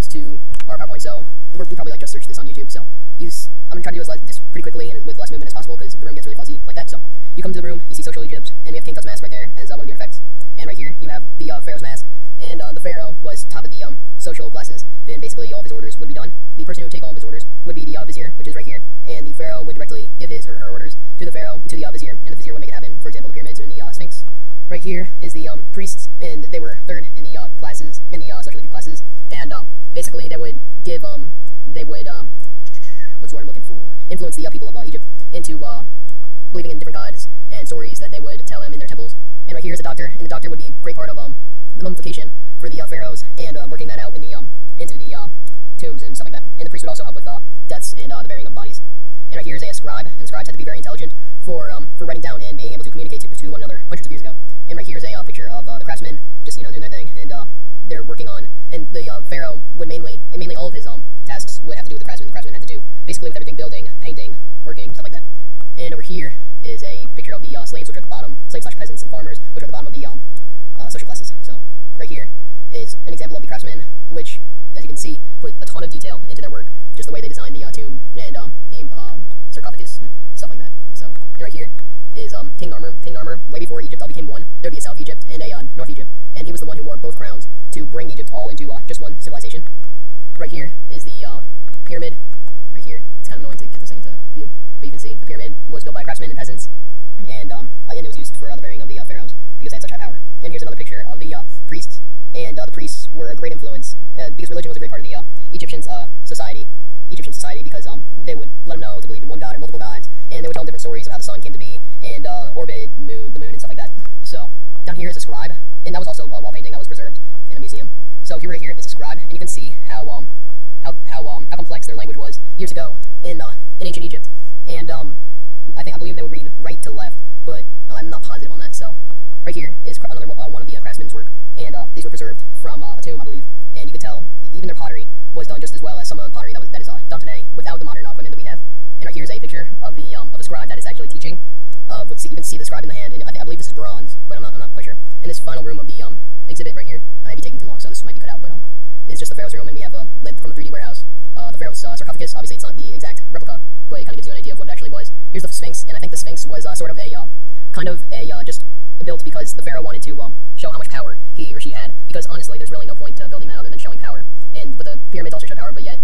access to our PowerPoint, so we probably like just search this on YouTube. So I'm gonna try to do this pretty quickly and with less movement as possible because the room gets really fuzzy like that. So you come to the room, you see social Egypt, and we have King Tut's mask right there as one of the artifacts. And right here you have the Pharaoh's mask, and the Pharaoh was top of the social classes, and basically all of his orders would be done. The person who would take all of his orders would be the vizier, which is right here, and the Pharaoh would directly give his or her orders to the vizier, and the vizier would make it happen. For example, the pyramids and the Sphinx. Right here is the priests, and they were third in the classes, in the social Egypt classes, and basically they would give what's the word I'm looking for? Influence the people of Egypt into believing in different gods and stories that they would tell them in their temples. And right here is the doctor, and the doctor would be a great part of the mummification for the pharaohs, and working that out in the into the tombs and stuff like that. And the priest would also help with deaths and the burying of bodies. And right here is a scribe, and the scribes had to be very intelligent for writing down and being able to communicate to one another hundreds of years ago. And right here is a picture of the craftsmen just doing their thing, and they're working on. And the pharaoh would mainly all of his tasks would have to do with the craftsmen. The craftsmen had to do basically with everything: building, painting, working, stuff like that. And over here is a picture of the slaves, which are at the bottom, slaves/peasants and farmers, which are at the bottom of the social classes. So right here is an example of the craftsmen, which, as you can see, put a ton of detail into their work, just the way they designed the tomb and the sarcophagus and stuff like that. So, and right here is King Narmer. Way before Egypt all became one, there'd be a South Egypt and a North Egypt, and he was the one who wore both crowns to bring Egypt all into just one civilization. Right here is the pyramid. Right here, it's kind of annoying to get this thing into view, but you can see the pyramid was built by craftsmen and peasants, and it was used for the burying of the pharaohs because they had such high power. And here's another picture of the priests, and the priests were a great influence because religion was a great part of the Egyptian society, because they would let them know to believe in one god or multiple gods, and they would tell them different stories of how the sun came to be and orbit the moon and stuff like that. So down here is a scribe, and that was also a wall painting that was preserved in a museum. So here right here is a scribe, and you can see how complex their language was years ago in ancient Egypt. And I believe they would read right to left, but I'm not positive on that. So right here is another one of the craftsmen's work, and these were preserved from a tomb, I believe. And you could tell even their pottery was done just as well as some of the pottery that is done today without the modern equipment that we have. And right here is a picture of a scribe that is actually teaching. You can see the scribe in the hand, and I believe this is bronze, but I'm not quite sure. In this final room of the exhibit right here, I might be taking too long, so this might be cut out, but it's just the Pharaoh's room, and we have a lid from the 3D warehouse. The Pharaoh's sarcophagus. Obviously, it's not the exact replica, but it kind of gives you an idea of what it actually was. Here's the Sphinx, and I think the Sphinx was sort of just built because the Pharaoh wanted to show how much power he or she had. Because honestly, there's really no point to building that other than showing power. But the pyramids also show power, but yet